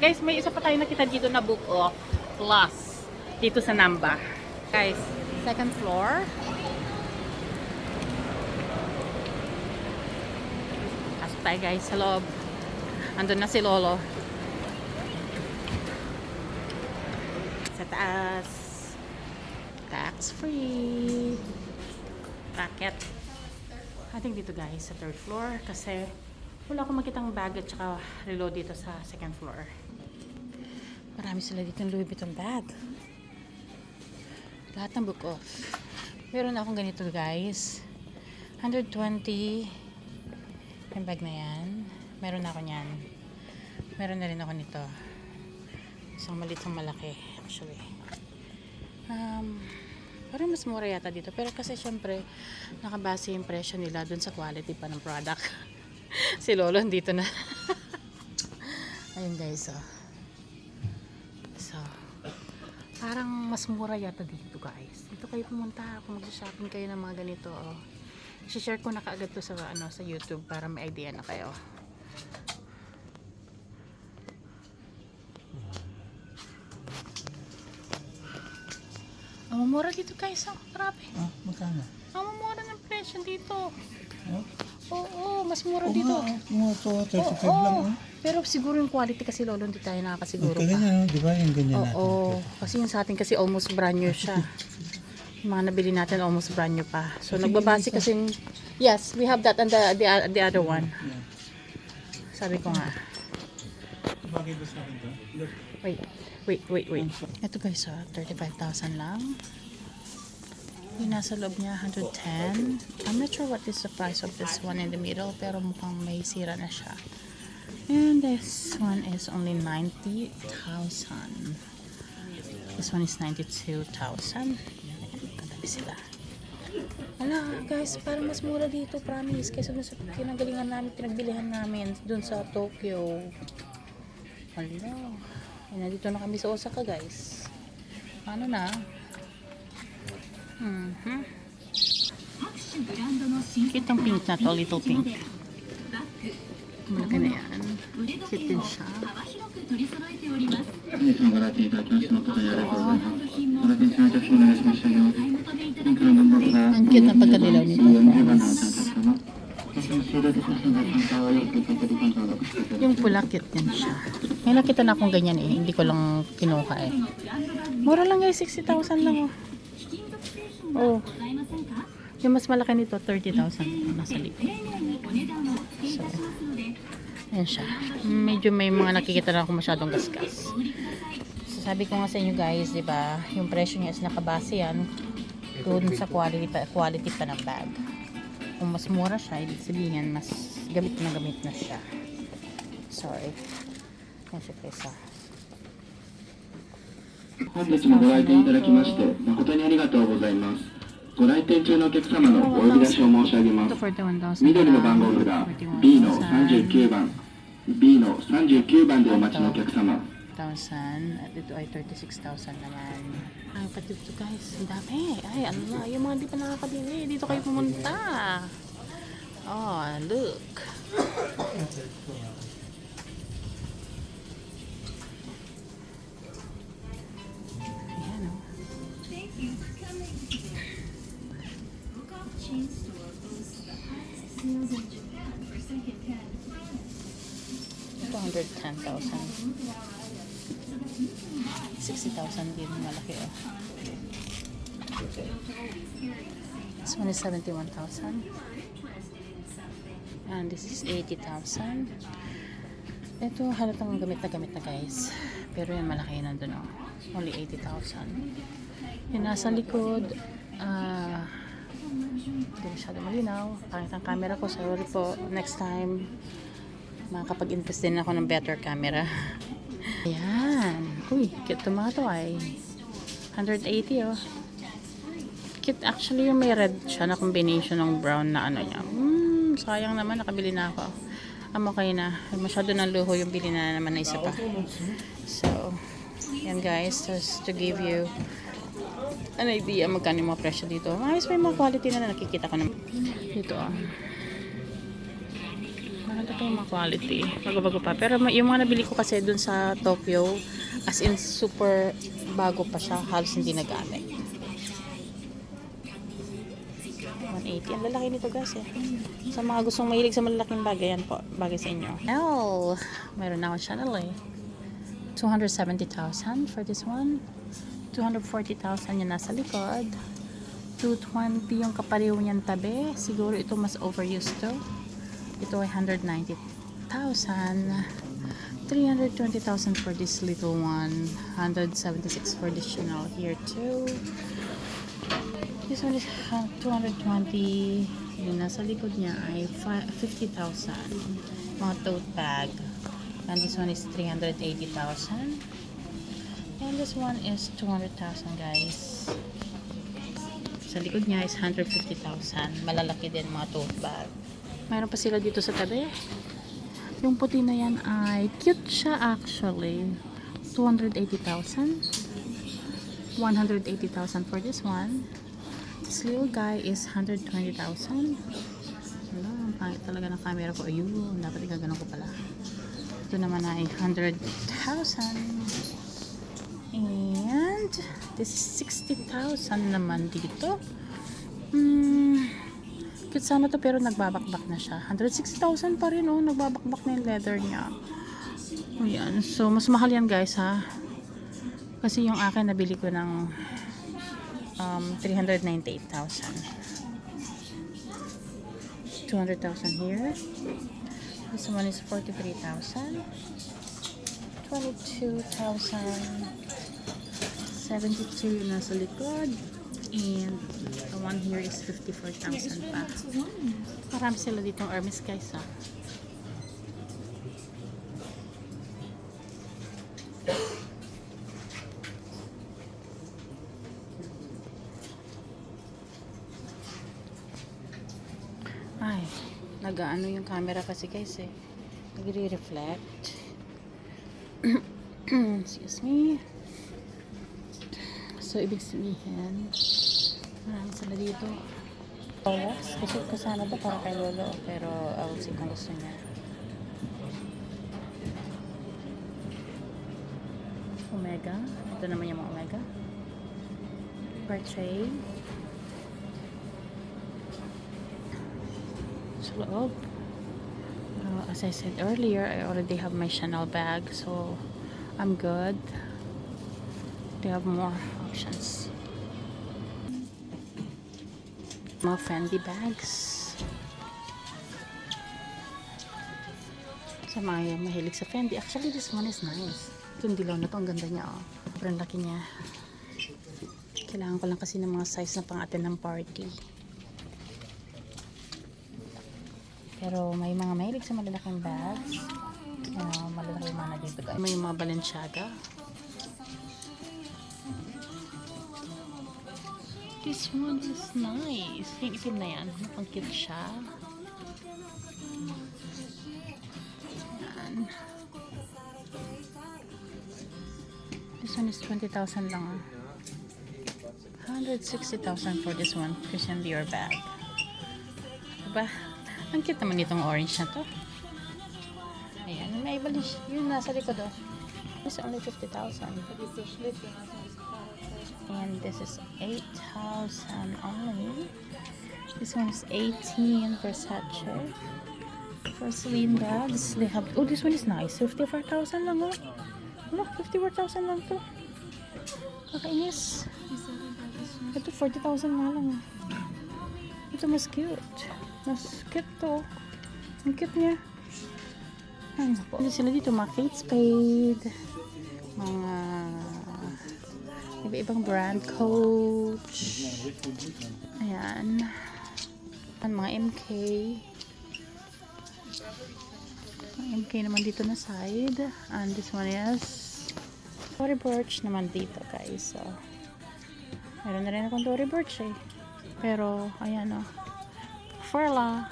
guys, may isa pa tayo nakita dito na book of Plus dito sa Namba. Guys, second floor. Pasok tayo guys sa loob. Andun na si Lolo. Sa taas. Tax free. Racket. I think dito guys sa third floor kasi wala akong makitang bag at saka reload dito sa second floor. Marami sila dito ng Louis Vuitton bag. Lahat ng book off. Meron akong ganito guys. 120 yung bag na yan. Meron ako nyan. Meron na rin ako nito. Isang maliit ng malaki actually. Parang mas mura yata dito. Pero kasi syempre, nakabase yung presyo nila dun sa quality pa ng product. Si Lolo, dito na. Ayun guys, oh. So, parang mas mura yata dito guys. Dito kayo pumunta kung mag-shopping kayo ng mga ganito, oh. I-share ko na kaagad to sa, sa YouTube para may idea na kayo. Ang mura dito guys, oh. Grabe. Ah, magkano? Ang mura ng presyo dito. Oh? Oo, mas mura dito. Mga to, 35 lang. Oh. Pero siguro yung quality kasi Lolo, hindi tayo nakakasiguro pa. Ganyan, di ba? Yung ganyan natin. Oo, kasi yung sa atin kasi almost brand new siya. Yung mga nabili natin almost brand new pa. So nagbabase kasi yes, we have that and the other one. Yeah. Sabi ko nga. Bagay ba sa akin to? Look. Wait. Ito guys, 35,000 lang. Yung nasa loob niya, 110. I'm not sure what is the price of this one in the middle, pero mukhang may sira na siya. And this one is only 90,000. This one is 92,000. Katabi sila. Wala guys, parang mas mura dito, promise. Kaysa dun sa pinanggalingan namin, pinagbilihan namin dun sa Tokyo. Hello. Nandito na kami sa Osaka guys. Ano na? Cute ang pink na to, little pink. Malaki na yan. Cute din siya. Ang cute ng pagkadilaw nito. Yung pula, cute din siya. May nakita na akong ganyan eh. Hindi ko lang kinuha eh. Mura lang guys, 60,000 lang oh. Oh. Yung mas malaki nito, 30,000 nasa likod. So, yan siya. Medyo may mga nakikita na ako masyadong gasgas. So, sabi ko nga sa inyo guys, di ba, yung presyo niya is nakabase yan doon sa quality pa ng bag. Kung mas mura siya, ibig sabihin mas gamit na siya. Sorry. Yan siya guys. 本日もご来店いただきまして誠にありがとうございます。ご来店中のお客様のお呼び出しを申し上げます。緑の番号札 B の39番 B の39番でお待ちのお客様。1,000 at ito ay 36,000 naman. Ay, pati ito guys, ang dami. Ay, ano na, yung mga di pa nakakabili, dito kayo pumunta. Oh, look. Ayan o. Ito 110,000. 60,000 din, malaki oh. This one is 71,000 and this is 80,000. Ito halatang gamit na guys, pero yan malaki nandun oh. Only 80,000. Yung nasa likod hindi masyado malinaw, pangit ang camera ko, sorry po. Next time makakapag-invest din ako ng better camera. Ayan. Uy, cute to mga to ay 180 oh. Cute actually yung may red siya na combination ng brown na ano niya. Sayang naman, nakabili na ako. Okay na. Masyado ng luho yung bili na naman na isa pa. So, yan guys, just to give you an idea magkano yung mga presyo dito. Ayos, may mga quality na nakikita ko naman. Dito ah. Maganda Ito yung mga quality. Bago-bago pa. Pero yung mga nabili ko kasi dun sa Tokyo, as in super bago pa siya. Halos hindi nagamit. 180. Ang lalaki nito guys eh. Sa mga gustong mahilig sa malalaking bagay, yan po. Bagay sa inyo. Oh, meron na akong channel eh. 270,000 for this one. 240,000 yung nasa likod. 220 yung kapariw niyang tabi. Siguro ito mas overused to. Ito ay 190,000. 320,000 for this little one. 176 for this channel here too. This one is 220. Yung nasa likod niya ay 50,000. Mga tote bag. And this one is 380,000. And this one is 200,000 guys. Sa likod niya is 150,000. Malalaki din mga tote bag. Mayroon pa sila dito sa tabi. Yung puti na yan ay cute siya actually. 280,000. 180,000 for this one. This little guy is 120,000. Wala, ang pangit talaga ng camera ko. Ayun, dapat igaganon ko pala. Ito naman ay 100,000. And this is 60,000 naman dito. Cute sana to pero nagbabakbak na siya. 160,000 pa rin oh. Nagbabakbak na yung leather niya. Ayan. So, mas mahal yan guys ha. Kasi yung akin nabili ko ng 398,000. 200,000 here. This one is 43,000. 22,000. 72 nasa likod. And the one here is 54,000 pa. Marami sila ditong Hermes guys ha. Ay, nag-ano yung camera kasi guys eh. Nagre-reflect. Excuse me. So, ibig sabihin, marami sila dito. Yes, kasi ko sana to para kay Lolo. Pero, I'll see kung gusto niya. Omega. Ito naman yung mga Omega. Portrait. Sa loob. As I said earlier, I already have my Chanel bag. So, I'm good. They have more options. Mga Fendi bags. Sa mga mahilig sa Fendi. Actually, this one is nice. Itong dilaw na to, ang ganda niya. Oh. Sobrang laki niya. Kailangan ko lang kasi ng mga size na pang-attend ng party. Pero may mga mahilig sa malalaking bags. Malalaking mga dito. May mga Balenciaga. This one is nice. Yung itim na yan. Ang cute siya. Yan. This one is 20,000 lang. 160,000 for this one. Christian Dior bag. Diba? Ang cute naman itong orange na to. Ayan. May balish. Yun nasa likod oh. This is only 50,000. And this is 8,000 only. This one is 18 Versace. For Celine bags, they have. Oh, this one is nice. 54,000 lang oh. Look, 54,000 lang to. Kakainis. Ito 40,000 nga lang. Ito mas cute. Mas cute to. Ang cute niya. Ay, naku. Sila dito mga Kate Spade. Mga iba-ibang brand, Coach. Ayan. Mga MK. Mga MK naman dito na side. And this one is Tory Burch naman dito guys. So, meron na rin akong Tory Burch eh. Pero, ayan o. Furla.